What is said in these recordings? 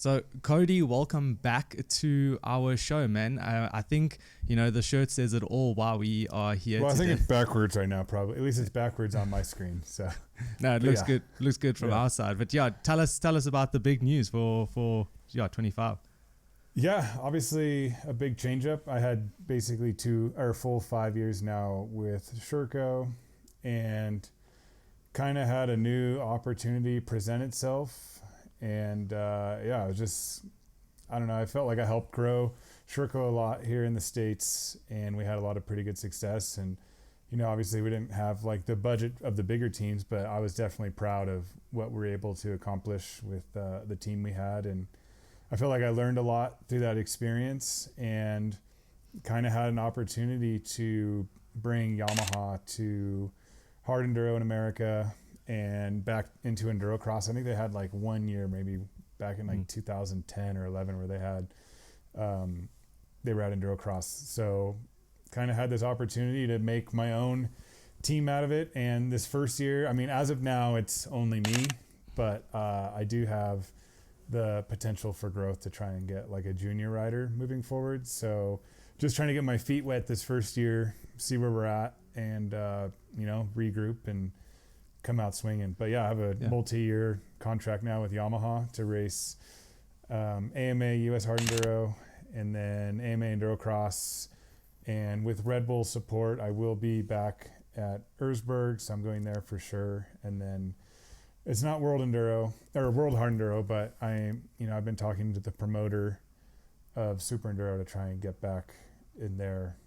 So, Cody, welcome back to our show, man. I think, the shirt says it all while we are here Well, today. I think it's backwards right now, probably. At least it's backwards on my screen. So no, it looks good. Looks good from our side. But yeah, tell us about the big news for 25. Yeah, obviously a big change up. I had basically full 5 years now with Sherco, and kind of had a new opportunity present itself. And it was just, I don't know, I felt like I helped grow Sherco a lot here in the States, and we had a lot of pretty good success. And, obviously we didn't have like the budget of the bigger teams, but I was definitely proud of what we were able to accomplish with the team we had. And I feel like I learned a lot through that experience, and kind of had an opportunity to bring Yamaha to Hard Enduro in America and back into EnduroCross. I think they had like 1 year, maybe back in like 2010 or 11, where they were at EnduroCross. So kind of had this opportunity to make my own team out of it. And this first year, I mean, as of now, it's only me, but I do have the potential for growth to try and get like a junior rider moving forward. So just trying to get my feet wet this first year, see where we're at, and regroup and come out swinging. But yeah, I have a multi-year contract now with Yamaha to race AMA US Hard Enduro, and then AMA EnduroCross. And with Red Bull support, I will be back at Erzberg, so I'm going there for sure. And then it's not World Enduro or World Hard Enduro, but I've been talking to the promoter of Super Enduro to try and get back in there.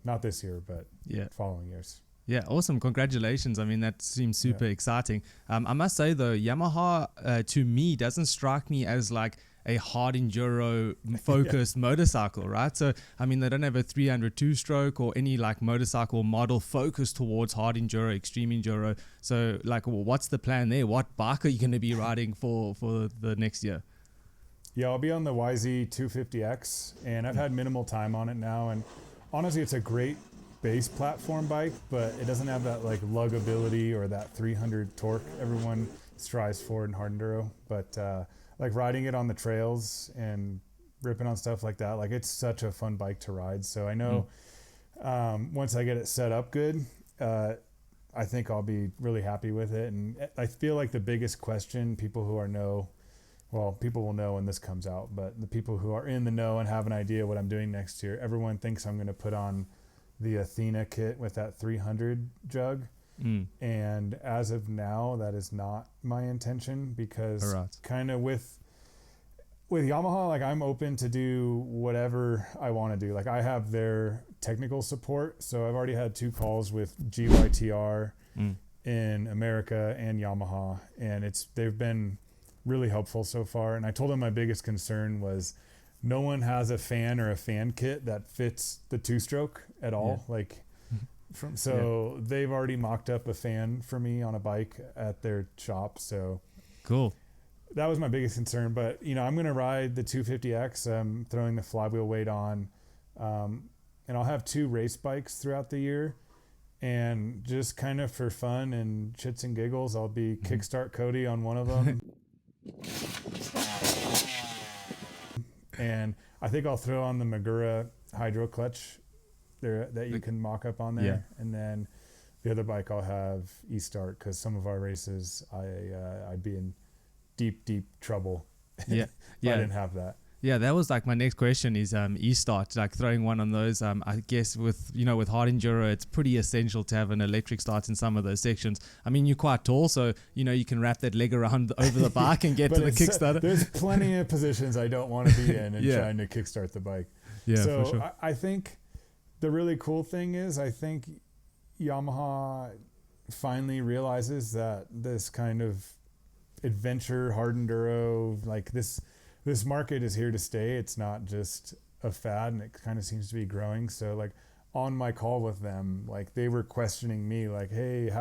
Not this year, but following years. Yeah, awesome. Congratulations. I mean, that seems super exciting. I must say, though, Yamaha, to me, doesn't strike me as like a hard enduro focused motorcycle, right? So, I mean, they don't have a 300 two-stroke or any like motorcycle model focused towards hard enduro, extreme enduro. So, like, what's the plan there? What bike are you going to be riding for the next year? Yeah, I'll be on the YZ 250X, and I've had minimal time on it now. And honestly, it's a great base platform bike, but it doesn't have that like lugability or that 300 torque everyone strives for in hard enduro. But like riding it on the trails and ripping on stuff like that, like it's such a fun bike to ride. So I know once I get it set up good, I think I'll be really happy with it. And I feel like the biggest question people will know when this comes out, but the people who are in the know and have an idea what I'm doing next year, everyone thinks I'm going to put on the Athena kit with that 300 jug. And as of now, that is not my intention, because kind of with Yamaha, like I'm open to do whatever I want to do. Like I have their technical support. So I've already had 2 calls with GYTR in America and Yamaha, and they've been really helpful so far. And I told them my biggest concern was no one has a fan or a fan kit that fits the 2-stroke at all. They've already mocked up a fan for me on a bike at their shop. So cool. That was my biggest concern. But I'm going to ride the 250X. I'm throwing the flywheel weight on, and I'll have 2 race bikes throughout the year. And just kind of for fun and shits and giggles, I'll be Kickstart Cody on one of them. And I think I'll throw on the Magura hydro clutch there that you can mock up on there. And then the other bike I'll have E-Start, because some of our races I'd be in deep trouble if I didn't have that. Yeah, that was like my next question is E-Start, like throwing one on those. I guess with hard enduro, it's pretty essential to have an electric start in some of those sections. I mean, you're quite tall, so you can wrap that leg around over the bike and get to the kickstarter. There's plenty of positions I don't want to be in and trying to kickstart the bike. Yeah, so for sure. I think the really cool thing is I think Yamaha finally realizes that this kind of adventure hard enduro, like this market is here to stay. It's not just a fad, and it kind of seems to be growing. So like on my call with them, like they were questioning me like, hey,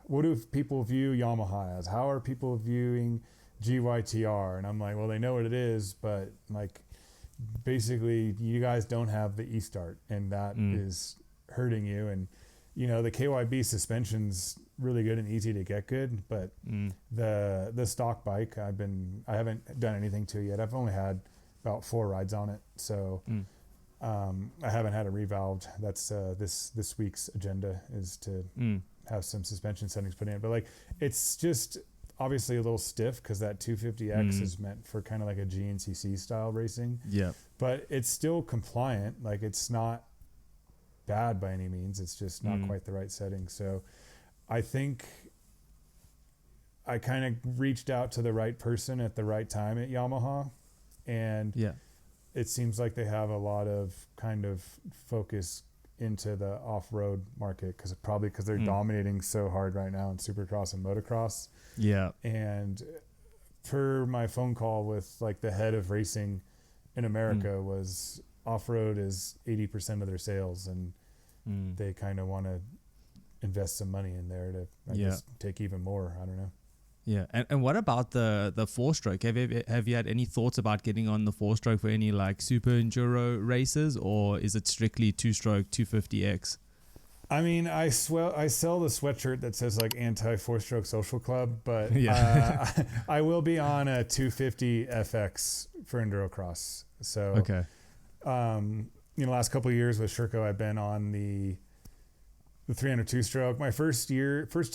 what do people view Yamaha as? How are people viewing GYTR? And I'm like, well, they know what it is, but like basically you guys don't have the E-Start, and that is hurting you. And the KYB suspensions really good and easy to get good, but the stock bike I haven't done anything to yet. I've only had about 4 rides on it, so I haven't had it revalved. That's this week's agenda is to have some suspension settings put in, but like it's just obviously a little stiff because that 250X is meant for kind of like a GNCC style racing. Yeah, but it's still compliant. Like it's not bad by any means. It's just not quite the right setting. So I think I kind of reached out to the right person at the right time at Yamaha, and it seems like they have a lot of kind of focus into the off-road market because they're dominating so hard right now in supercross and motocross. Yeah. And per my phone call with like the head of racing in America was off-road is 80% of their sales, and they kind of want to invest some money in there to I guess take even more. I don't know. Yeah, and what about the 4-stroke? Have you had any thoughts about getting on the 4-stroke for any like super enduro races, or is it strictly 2-stroke 250X? I mean, I sell the sweatshirt that says like anti 4-stroke social club, but I will be on a 250 FX for EnduroCross. So last couple of years with Sherco, I've been on the 300 2-stroke. My first 2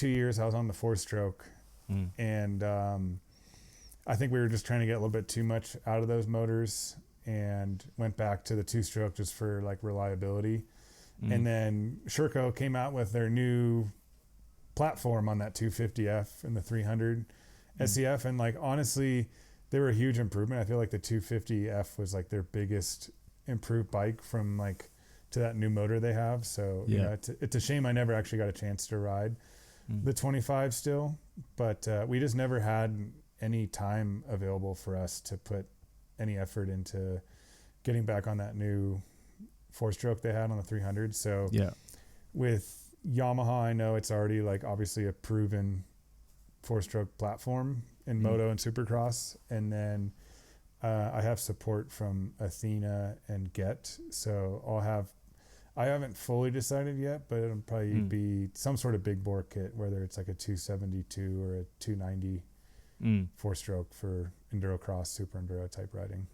years, I was on the 4-stroke. And I think we were just trying to get a little bit too much out of those motors and went back to the 2-stroke just for like reliability. And then Sherco came out with their new platform on that 250F and the 300 SEF. And like, honestly, they were a huge improvement. I feel like the 250F was like their biggest improved bike from like to that new motor they have. So it's a shame I never actually got a chance to ride the 25 still, but we just never had any time available for us to put any effort into getting back on that new 4-stroke they had on the 300. So with Yamaha, I know it's already like obviously a proven 4-stroke platform in moto and supercross, and then I have support from Athena and Get, so I haven't fully decided yet, but it'll probably be some sort of big bore kit, whether it's like a 272 or a 290 4-stroke for EnduroCross, super enduro type riding.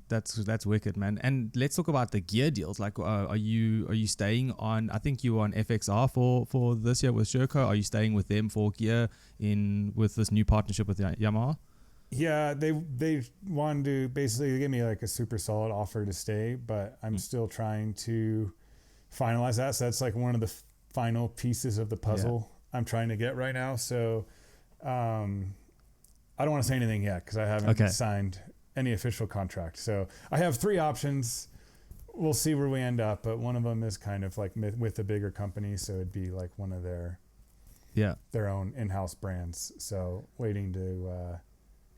That's wicked, man. And let's talk about the gear deals. Like, are you staying on? I think you were on FXR for this year with Sherco. Are you staying with them for gear with this new partnership with Yamaha? Yeah, they wanted to basically give me like a super solid offer to stay, but I'm still trying to finalize that. So that's like one of the final pieces of the puzzle I'm trying to get right now. So I don't want to say anything yet because I haven't signed any official contract. So I have 3 options. We'll see where we end up, but one of them is kind of like with a bigger company, so it'd be like one of their own in-house brands. So waiting to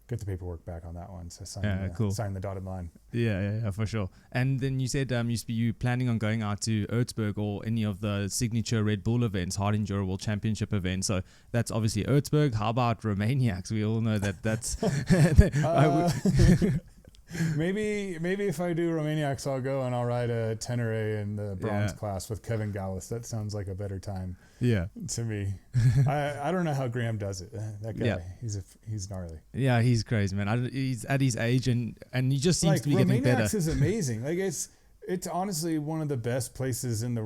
get the paperwork back on that one. So sign the dotted line. Yeah, for sure. And then you said you planning on going out to Erzberg or any of the signature Red Bull events, Hard Enduro World Championship events. So that's obviously Erzberg. How about Romaniacs? We all know that's... Maybe if I do Romaniacs, I'll go and I'll ride a Tenere in the bronze class with Kevin Gallus. That sounds like a better time. Yeah, to me. I don't know how Graham does it. That guy, he's gnarly. Yeah, he's crazy, man. He's at his age and he just seems like, to be getting better. Romaniacs is amazing. Like it's honestly one of the best places in the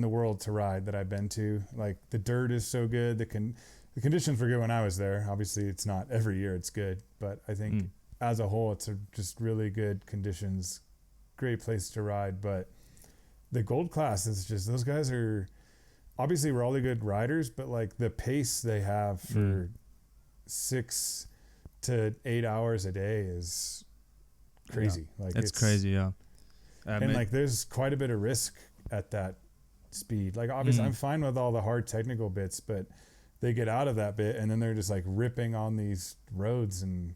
world to ride that I've been to. Like the dirt is so good. The conditions were good when I was there. Obviously, it's not every year it's good, but I think as a whole, it's just really good conditions, great place to ride. But the gold class is just, those guys are obviously really good riders, but like the pace they have for 6 to 8 hours a day is crazy. Like it's crazy. Yeah. And like there's quite a bit of risk at that speed. Like obviously I'm fine with all the hard technical bits, but they get out of that bit and then they're just like ripping on these roads and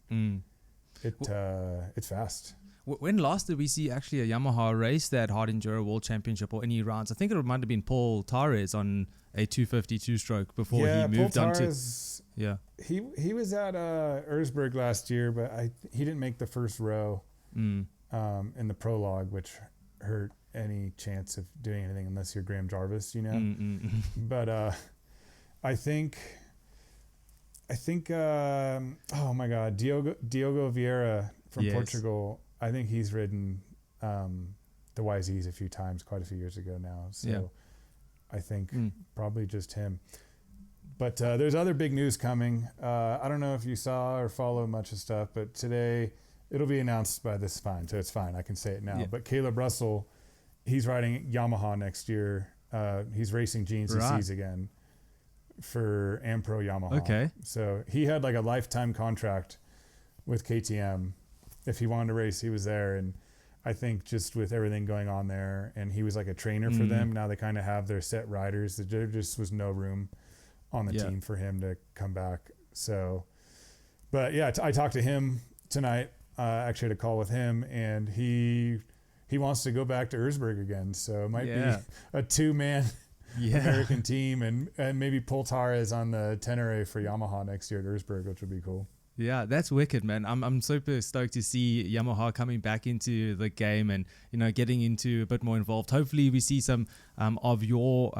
it's fast. When last did we see actually a Yamaha race that Hard Enduro World Championship or any rounds? I think it might have been Paul Tares on a 252 stroke before he moved Paul on Tares, to he was at Erzberg last year, but he didn't make the first row in the prologue, which hurt any chance of doing anything unless you're Graham Jarvis, you know. But I think, oh my God, Diogo Vieira from Portugal. I think he's ridden the YZs a few times, quite a few years ago now. So I think probably just him. But there's other big news coming. I don't know if you saw or follow much of stuff, but today it'll be announced by this fine. So it's fine. I can say it now. But Kailub Russell, he's riding Yamaha next year. He's racing GNCCs again for Ampro Yamaha. Okay. So he had like a lifetime contract with KTM. If he wanted to race, he was there. And I think just with everything going on there, and he was like a trainer for them. Now they kind of have their set riders. There just was no room on the team for him to come back. So, but yeah, I talked to him tonight. Actually had a call with him, and he wants to go back to Erzberg again. So it might be a 2-man American team, and maybe Poltar is on the Tenere for Yamaha next year at Erzberg, which would be cool. Yeah, that's wicked, man. I'm super stoked to see Yamaha coming back into the game and, getting into a bit more involved. Hopefully we see some of your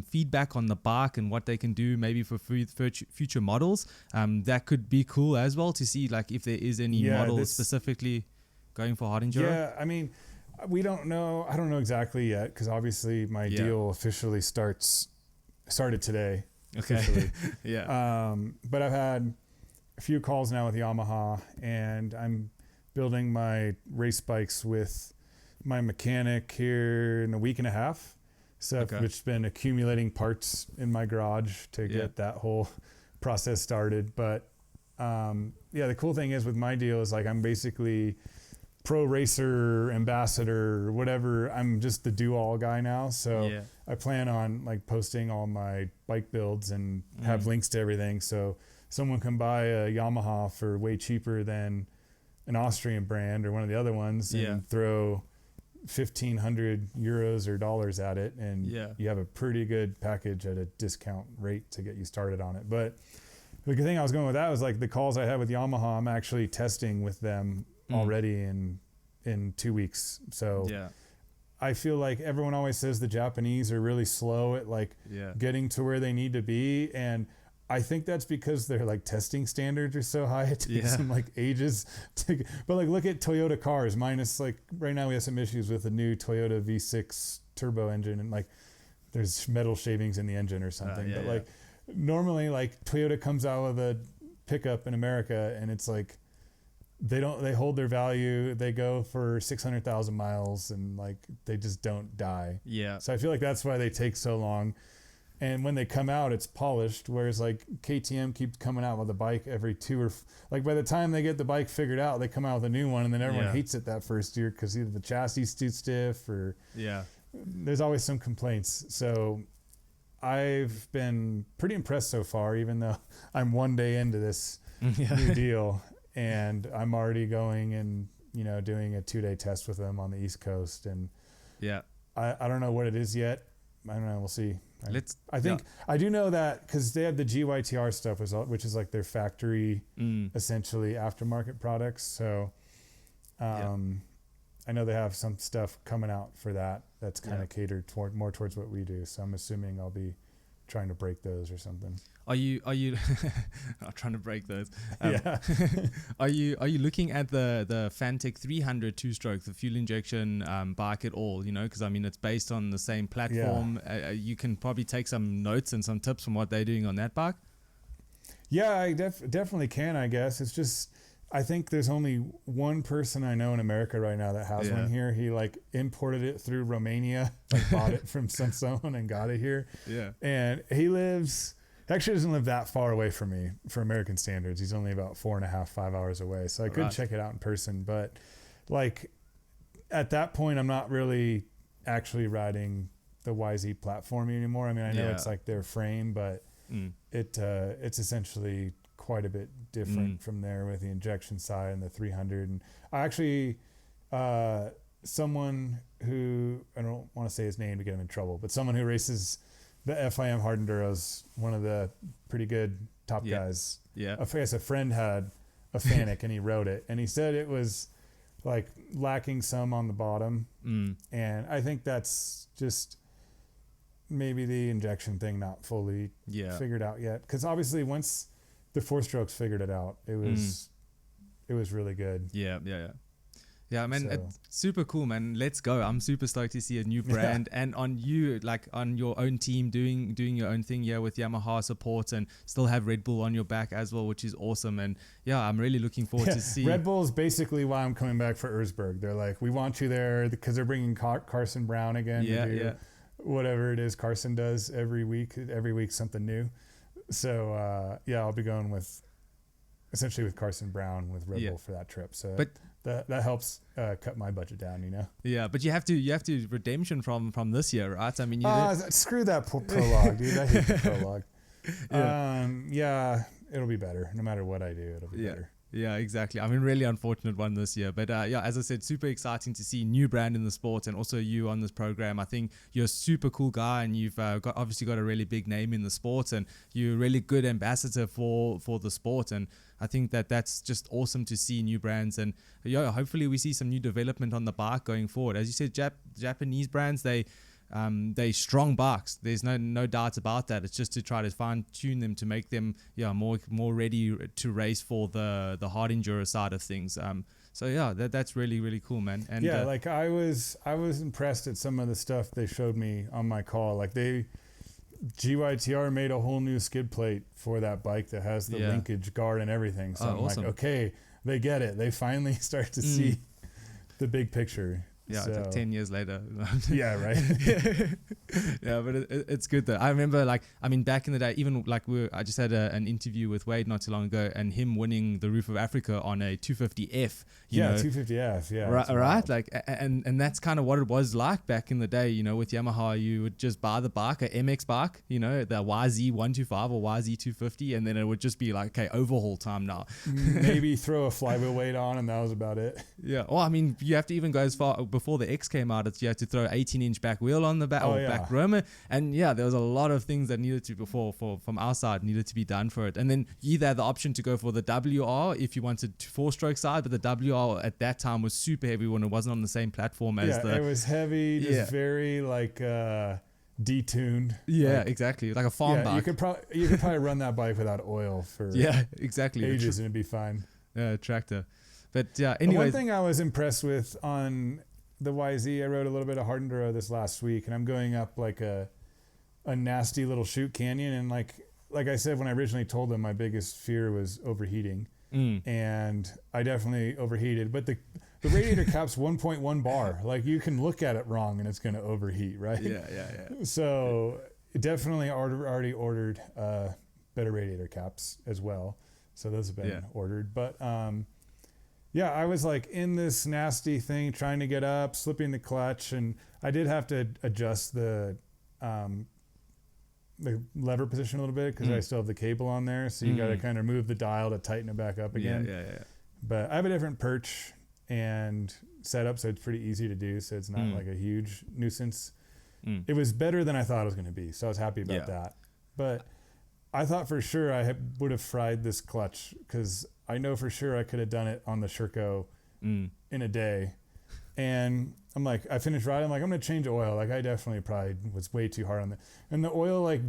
feedback on the bike and what they can do maybe for future models. That could be cool as well to see like if there is any models specifically going for Hard Enduro. Yeah, I mean, we don't know. I don't know exactly yet because obviously my deal officially started today. Okay. But I've had a few calls now with Yamaha, and I'm building my race bikes with my mechanic here in a week and a half. So I've just been accumulating parts in my garage to get that whole process started. But the cool thing is with my deal is like I'm basically pro racer, ambassador, whatever. I'm just the do-all guy now. So I plan on like posting all my bike builds and have links to everything. So someone can buy a Yamaha for way cheaper than an Austrian brand or one of the other ones and throw 1,500 euros or dollars at it. And you have a pretty good package at a discount rate to get you started on it. But the good thing I was going with that was like the calls I had with Yamaha, I'm actually testing with them already in 2 weeks. So I feel like everyone always says the Japanese are really slow at like getting to where they need to be. And I think that's because their like testing standards are so high. It takes them like ages but like look at Toyota cars minus like right now we have some issues with the new Toyota V6 turbo engine and like there's metal shavings in the engine or something. Like normally like Toyota comes out with a pickup in America and it's like they hold their value. They go for 600,000 miles and like they just don't die. So I feel like that's why they take so long. And when they come out, it's polished. Whereas like KTM keeps coming out with a bike every like by the time they get the bike figured out, they come out with a new one, and then everyone hates it that first year because either the chassis is too stiff or there's always some complaints. So I've been pretty impressed so far, even though I'm 1 day into this new deal, and I'm already going and doing a 2-day test with them on the East Coast, and I don't know what it is yet. I don't know. We'll see. I think I do know that because they have the GYTR stuff, which is like their factory, essentially aftermarket products. So I know they have some stuff coming out for that. That's kind of catered more towards what we do. So I'm assuming I'll be trying to break those or something. Are you I'm trying to break those? Are you looking at the Fantic 300 2-stroke, the fuel injection bike at all? Because I mean it's based on the same platform. You can probably take some notes and some tips from what they're doing on that bike. Yeah, I definitely can. I guess it's just I think there's only one person I know in America right now that has one here. He like imported it through Romania, like bought it from someone and got it here. And he actually doesn't live that far away from me for American standards. He's only about 4.5, 5 hours away. So I could check it out in person. But like at that point, I'm not really actually riding the YZ platform anymore. I mean, I know it's like their frame, but it's essentially quite a bit different from there with the injection side and the 300. And I actually, someone who, I don't want to say his name to get him in trouble, but someone who races the FIM Hard Enduros, one of the pretty good top guys. I guess a friend had a Fantic and he rode it, and he said it was like lacking some on the bottom. And I think that's just, maybe the injection thing not fully figured out yet. Because obviously once the 4-strokes figured it out, it was really good. Yeah, man, it's super cool, man. Let's go. I'm super stoked to see a new brand and on you, like on your own team, doing your own thing here with Yamaha support and still have Red Bull on your back as well, which is awesome. And yeah, I'm really looking forward to see. Red Bull is basically why I'm coming back for Erzberg. They're like, we want you there because they're bringing Carson Brown again. Whatever it is Carson does every week something new. So I'll be going with Carson Brown with Red Bull for that trip. So but that helps cut my budget down, you know. Yeah, but you have to redemption from this year, right? I mean, screw that prologue, dude. I hate the prologue. It'll be better no matter what I do. It'll be better. Yeah, exactly. I mean, really unfortunate one this year. But as I said, super exciting to see new brand in the sport and also you on this program. I think you're a super cool guy and you've obviously got a really big name in the sport and you're a really good ambassador for the sport. And I think that's just awesome to see new brands. And hopefully we see some new development on the bike going forward. As you said, Japanese brands, they strong bikes. There's no doubt about that. It's just to try to fine tune them to make them more ready to race for the hard enduro side of things. That's really, really cool, man. And like I was impressed at some of the stuff they showed me on my call. Like GYTR made a whole new skid plate for that bike that has the linkage guard and everything. So I'm awesome. Like, okay, they get it. They finally start to see the big picture. Yeah, it's like 10 years later. Yeah, right. Yeah, but it's good though. I remember, back in the day, even I just had an interview with Wade not too long ago, and him winning the Roof of Africa on a 250F. 250F. Yeah, right. Like, and that's kind of what it was like back in the day. You know, with Yamaha, you would just buy the bike, a MX bike, the YZ125 or YZ250, and then it would just be like, okay, overhaul time now. Maybe throw a flywheel weight on, and that was about it. Yeah. Well, I mean, you have to even go as far. Before the X came out, you had to throw 18-inch back wheel on the back back rim, and there was a lot of things that needed to from our side needed to be done for it. And then you either had the option to go for the WR if you wanted 4-stroke side, but the WR at that time was super heavy when it wasn't on the same platform as it was heavy, just very detuned. Yeah, exactly, like a farm bike. You could probably run that bike without oil for ages and it'd be fine. Yeah, tractor. But anyway, one thing I was impressed with on the YZ, I rode a little bit of Hard Enduro this last week, and I'm going up like a nasty little chute canyon. And like I said, when I originally told them, my biggest fear was overheating, and I definitely overheated. But the radiator cap's 1.1 bar. Like, you can look at it wrong and it's going to overheat, right? Yeah. So definitely already ordered better radiator caps as well. So those have been ordered, but I was like in this nasty thing, trying to get up, slipping the clutch, and I did have to adjust the lever position a little bit because I still have the cable on there. So you got to kind of move the dial to tighten it back up again. Yeah. But I have a different perch and setup, so it's pretty easy to do. So it's not like a huge nuisance. It was better than I thought it was going to be, so I was happy about that. But I thought for sure I would have fried this clutch because I know for sure I could have done it on the Sherco in a day. And I'm like, I finished riding. I'm like, I'm going to change oil. Like, I definitely probably was way too hard on it. And the oil like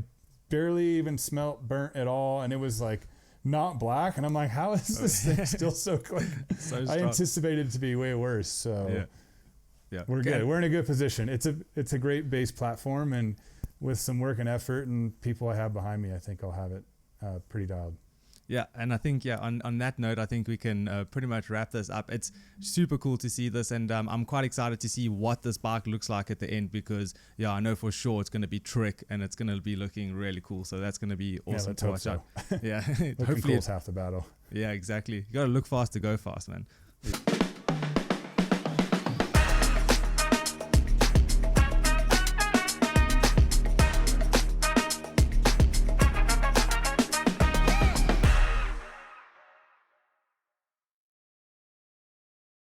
barely even smelt burnt at all. And it was like not black. And I'm like, how is this thing still so clean? I anticipated it to be way worse. So we're good. We're in a good position. It's a great base platform, and with some work and effort and people I have behind me, I think I'll have it pretty dialed. Yeah, and I think, on that note, I think we can pretty much wrap this up. It's super cool to see this, and I'm quite excited to see what this bike looks like at the end because, I know for sure it's going to be trick, and it's going to be looking really cool. So that's going to be awesome to watch out. Yeah, hopefully it's half the battle. Yeah, exactly. You got to look fast to go fast, man.